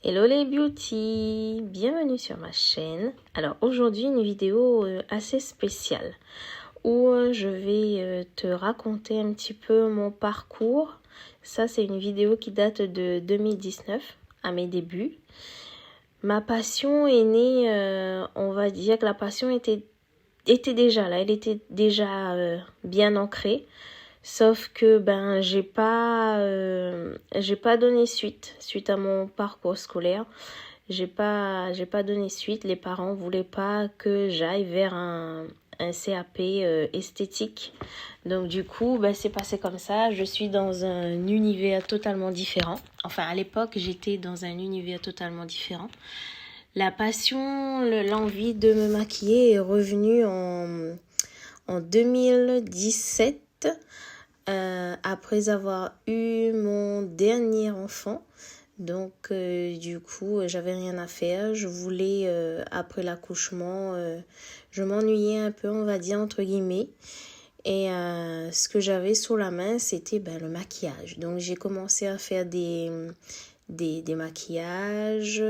Hello les beauty, bienvenue sur ma chaîne. Alors aujourd'hui une vidéo assez spéciale où je vais te raconter un petit peu mon parcours. Ça c'est une vidéo qui date de 2019, à mes débuts. Ma passion est née, on va dire que la passion était déjà là, elle était déjà bien ancrée. Sauf que j'ai pas donné suite à mon parcours scolaire. J'ai pas donné suite. Les parents voulaient pas que j'aille vers un CAP esthétique. Donc du coup, c'est passé comme ça. Je suis dans un univers totalement différent. Enfin, à l'époque, j'étais dans un univers totalement différent. La passion, l'envie de me maquiller est revenue en 2017. Après avoir eu mon dernier enfant. Donc du coup j'avais rien à faire. Je voulais après l'accouchement, je m'ennuyais un peu, on va dire entre guillemets. Et ce que j'avais sous la main c'était le maquillage. Donc j'ai commencé à faire des maquillages,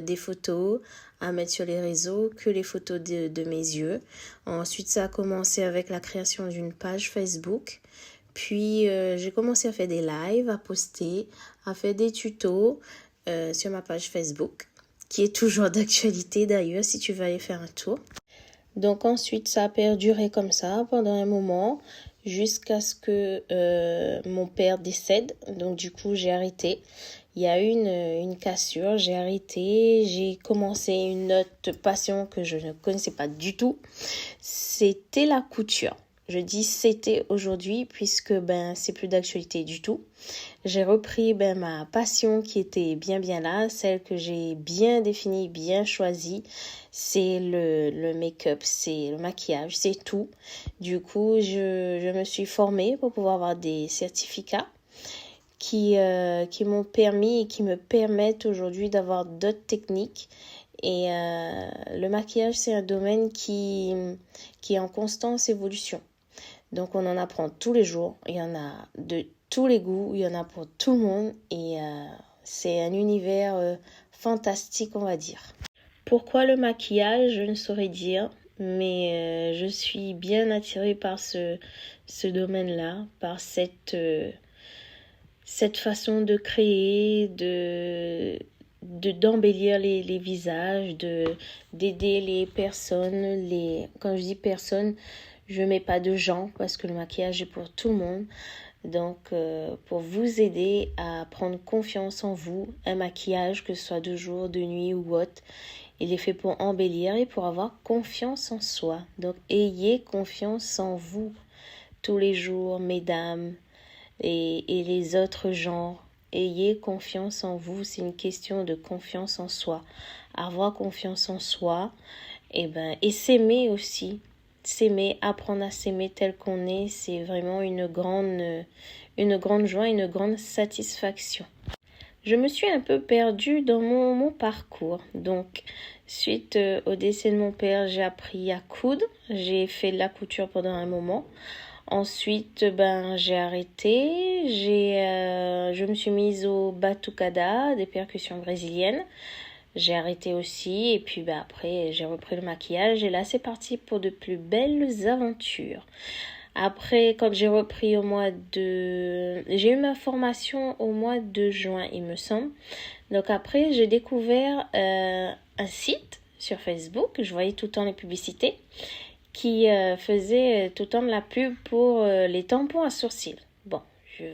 des photos à mettre sur les réseaux, que les photos de mes yeux. Ensuite ça a commencé avec la création d'une page Facebook. Puis j'ai commencé à faire des lives, à poster, à faire des tutos sur ma page Facebook, qui est toujours d'actualité d'ailleurs si tu veux aller faire un tour. Donc ensuite ça a perduré comme ça pendant un moment jusqu'à ce que mon père décède. Donc du coup j'ai arrêté. Il y a eu une cassure, j'ai arrêté, j'ai commencé une autre passion que je ne connaissais pas du tout. C'était la couture. Je dis c'était aujourd'hui puisque c'est plus d'actualité du tout. J'ai repris ma passion qui était bien là, celle que j'ai bien définie, bien choisie. C'est le make-up, c'est le maquillage, c'est tout. Du coup, je me suis formée pour pouvoir avoir des certificats qui m'ont permis et qui me permettent aujourd'hui d'avoir d'autres techniques. Et le maquillage, c'est un domaine qui est en constante évolution. Donc on en apprend tous les jours, il y en a de tous les goûts, il y en a pour tout le monde et c'est un univers fantastique on va dire. Pourquoi le maquillage, je ne saurais dire, mais je suis bien attirée par ce domaine-là, par cette façon de créer, d'embellir les visages, d'aider les personnes, quand je dis personnes, je mets pas de gens parce que le maquillage est pour tout le monde. Donc, pour vous aider à prendre confiance en vous, un maquillage, que ce soit de jour, de nuit ou autre, il est fait pour embellir et pour avoir confiance en soi. Donc, ayez confiance en vous tous les jours, mesdames et les autres genres. Ayez confiance en vous, c'est une question de confiance en soi. Avoir confiance en soi, et s'aimer aussi. S'aimer, apprendre à s'aimer tel qu'on est, c'est vraiment une grande joie, une grande satisfaction. Je me suis un peu perdue dans mon parcours. Donc, suite au décès de mon père, j'ai appris à coudre. J'ai fait de la couture pendant un moment. Ensuite, j'ai arrêté. Je me suis mise au batucada, des percussions brésiliennes. J'ai arrêté aussi et puis après j'ai repris le maquillage et là c'est parti pour de plus belles aventures. Après quand j'ai repris j'ai eu ma formation au mois de juin il me semble. Donc après j'ai découvert un site sur Facebook, je voyais tout le temps les publicités qui faisait tout le temps de la pub pour les tampons à sourcils. Bon,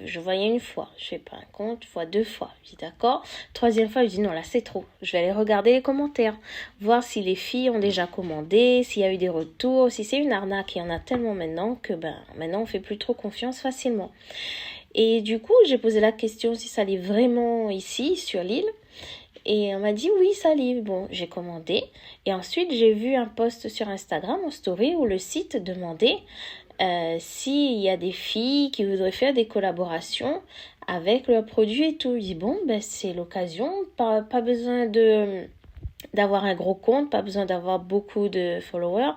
je voyais une fois, je fais pas un compte, fois deux fois, je dis d'accord. Troisième fois, je dis non, là c'est trop. Je vais aller regarder les commentaires, voir si les filles ont déjà commandé, s'il y a eu des retours, si c'est une arnaque. Il y en a tellement maintenant que maintenant on fait plus trop confiance facilement. Et du coup, j'ai posé la question si ça allait vraiment ici, sur l'île. Et on m'a dit oui, ça livre. Bon, j'ai commandé. Et ensuite, j'ai vu un post sur Instagram en story où le site demandait s'il y a des filles qui voudraient faire des collaborations avec leurs produits et tout. Je dis bon, c'est l'occasion. Pas besoin d'avoir un gros compte, pas besoin d'avoir beaucoup de followers.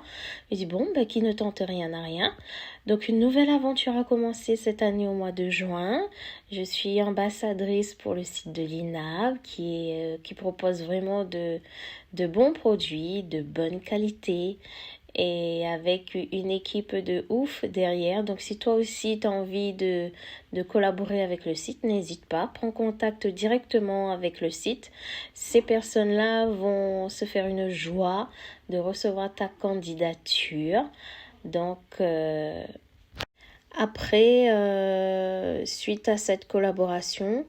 Je dis bon, qui ne tente rien n'a rien. Donc une nouvelle aventure a commencé cette année au mois de juin. Je suis ambassadrice pour le site de l'INAV qui propose vraiment de bons produits, de bonne qualité et avec une équipe de ouf derrière. Donc si toi aussi tu as envie de collaborer avec le site, n'hésite pas, prends contact directement avec le site. Ces personnes-là vont se faire une joie de recevoir ta candidature. Donc après, suite à cette collaboration,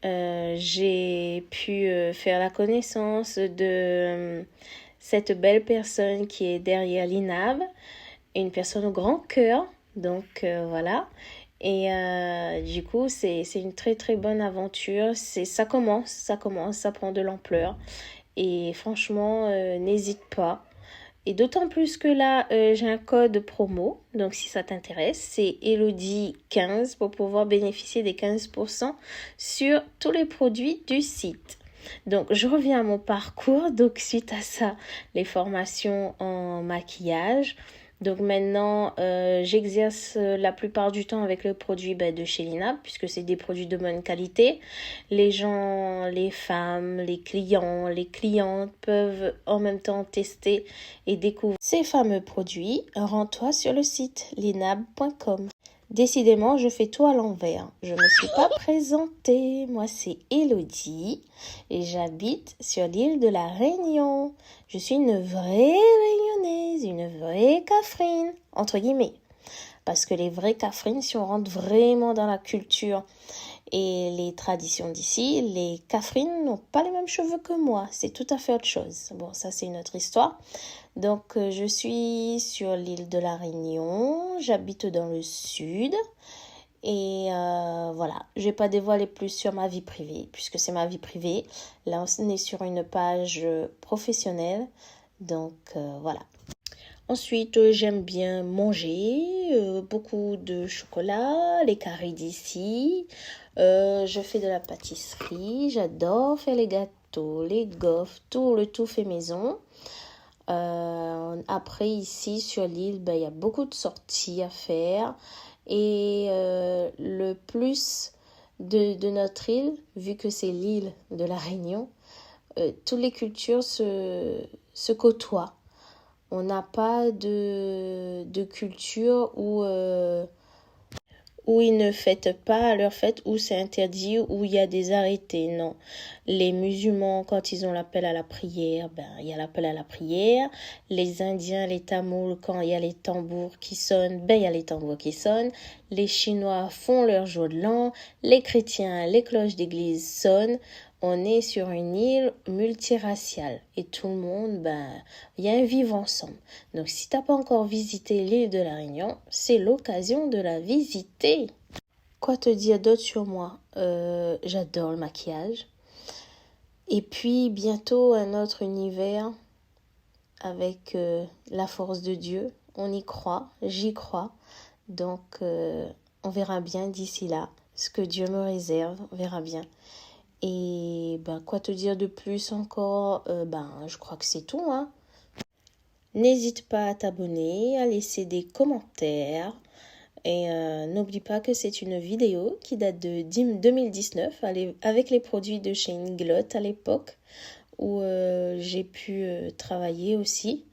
j'ai pu faire la connaissance de cette belle personne qui est derrière l'INAV, une personne au grand cœur, donc voilà. Et du coup, c'est une très très bonne aventure. Ça commence, ça prend de l'ampleur. Et franchement, n'hésite pas. Et d'autant plus que là, j'ai un code promo. Donc, si ça t'intéresse, c'est Elodie15 pour pouvoir bénéficier des 15% sur tous les produits du site. Donc, je reviens à mon parcours. Donc, suite à ça, les formations en maquillage. Donc maintenant, j'exerce la plupart du temps avec le produit de chez l'INAV puisque c'est des produits de bonne qualité. Les gens, les femmes, les clients, les clientes peuvent en même temps tester et découvrir ces fameux produits. Rends-toi sur le site linab.com. Décidément, je fais tout à l'envers. Je ne me suis pas présentée. Moi, c'est Elodie et j'habite sur l'île de la Réunion. Je suis une vraie Réunionnaise, une vraie Cafrine, entre guillemets. Parce que les vraies Cafrines, si on rentre vraiment dans la culture et les traditions d'ici, les Cafrines n'ont pas les mêmes cheveux que moi. C'est tout à fait autre chose. Bon, ça, c'est une autre histoire. Donc, je suis sur l'île de la Réunion, j'habite dans le sud et voilà, je vais pas dévoiler plus sur ma vie privée puisque c'est ma vie privée. Là, on est sur une page professionnelle, donc voilà. Ensuite, j'aime bien manger, beaucoup de chocolat, les carrés d'ici. Je fais de la pâtisserie, j'adore faire les gâteaux, les gaufres, le tout fait maison. Après ici sur l'île, il y a beaucoup de sorties à faire et le plus de notre île, vu que c'est l'île de la Réunion, toutes les cultures se côtoient. On n'a pas de culture où ils ne fêtent pas leur fête, où c'est interdit, où il y a des arrêtés. Non. Les musulmans, quand ils ont l'appel à la prière, il y a l'appel à la prière. Les Indiens, les Tamouls, quand il y a les tambours qui sonnent, il y a les tambours qui sonnent. Les Chinois font leur jour de l'an. Les chrétiens, les cloches d'église sonnent. On est sur une île multiraciale et tout le monde, il y a un vivre ensemble. Donc, si t'as pas encore visité l'île de la Réunion, c'est l'occasion de la visiter. Quoi te dire d'autre sur moi? J'adore le maquillage. Et puis, bientôt, un autre univers avec la force de Dieu. On y croit, j'y crois. Donc, on verra bien d'ici là ce que Dieu me réserve. On verra bien. Et quoi te dire de plus encore? Je crois que c'est tout, hein. N'hésite pas à t'abonner, à laisser des commentaires. Et n'oublie pas que c'est une vidéo qui date de 2019 avec les produits de chez Inglot à l'époque où j'ai pu travailler aussi.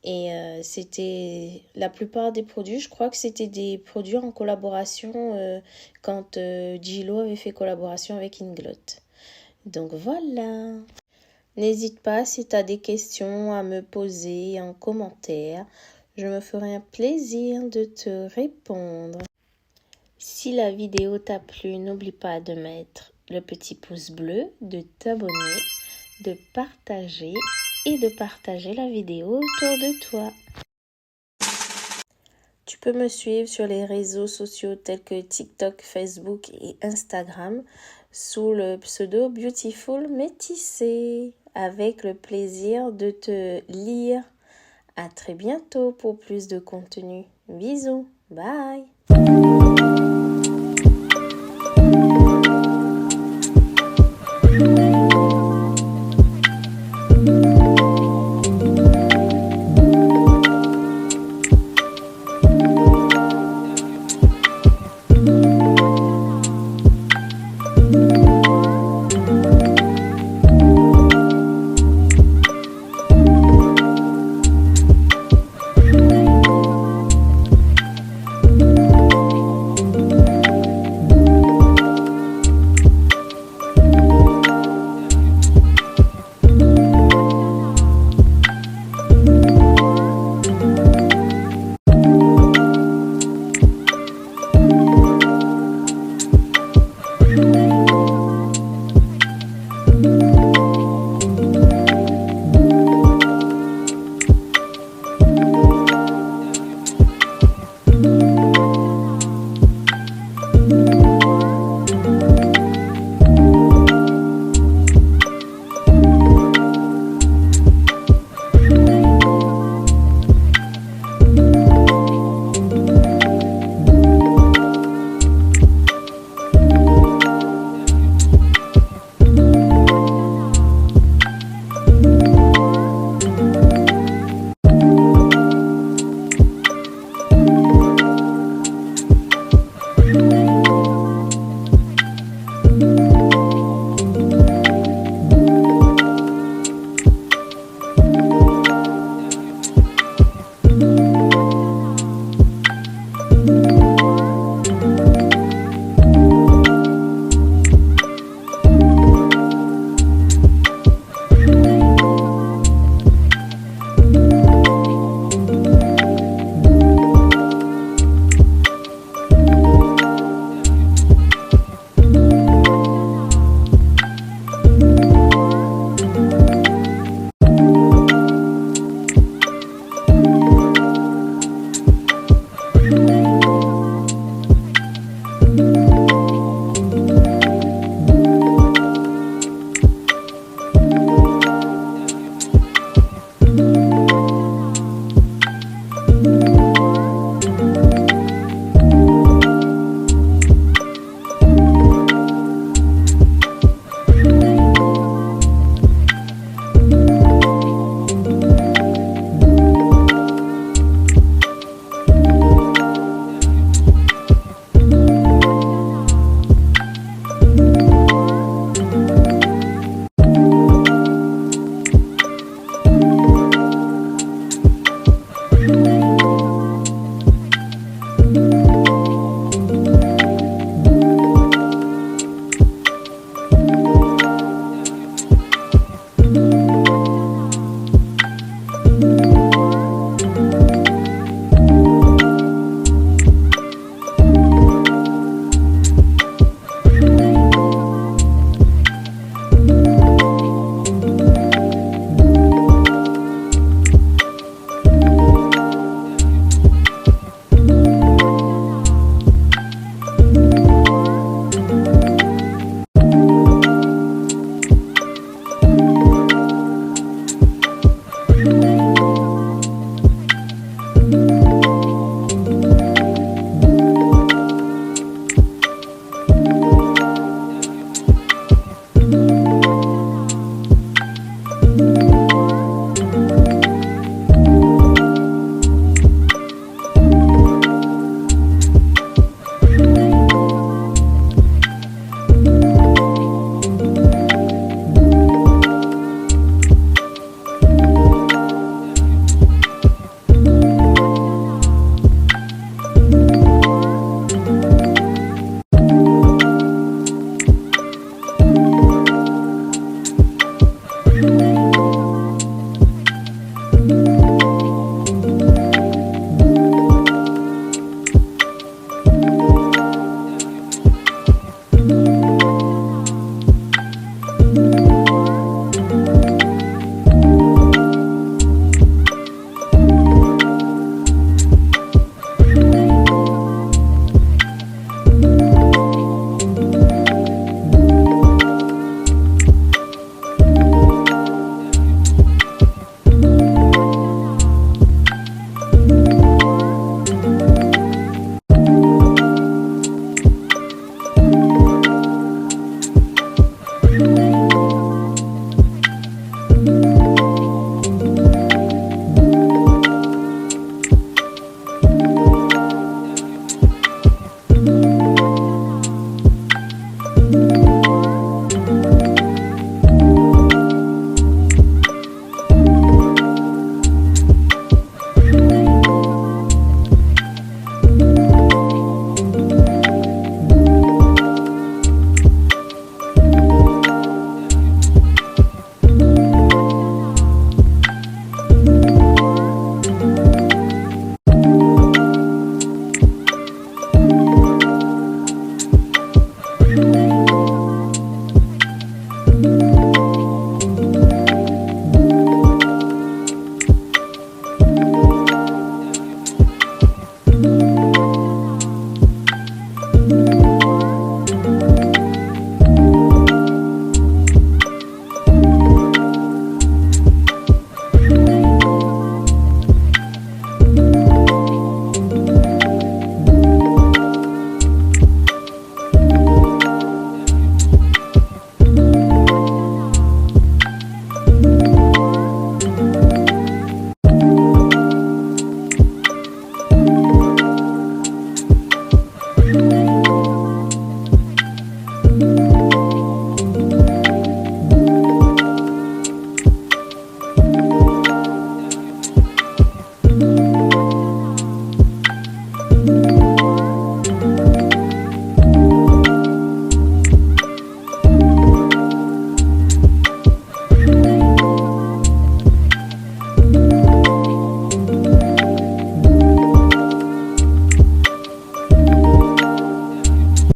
Et c'était la plupart des produits, je crois que c'était des produits en collaboration quand Gilo avait fait collaboration avec Inglot. Donc voilà. N'hésite pas si tu as des questions à me poser en commentaire. Je me ferai un plaisir de te répondre. Si la vidéo t'a plu, n'oublie pas de mettre le petit pouce bleu, de t'abonner, de partager et de partager la vidéo autour de toi. Tu peux me suivre sur les réseaux sociaux tels que TikTok, Facebook et Instagram sous le pseudo Beautiful Métissé avec le plaisir de te lire. À très bientôt pour plus de contenu. Bisous, bye.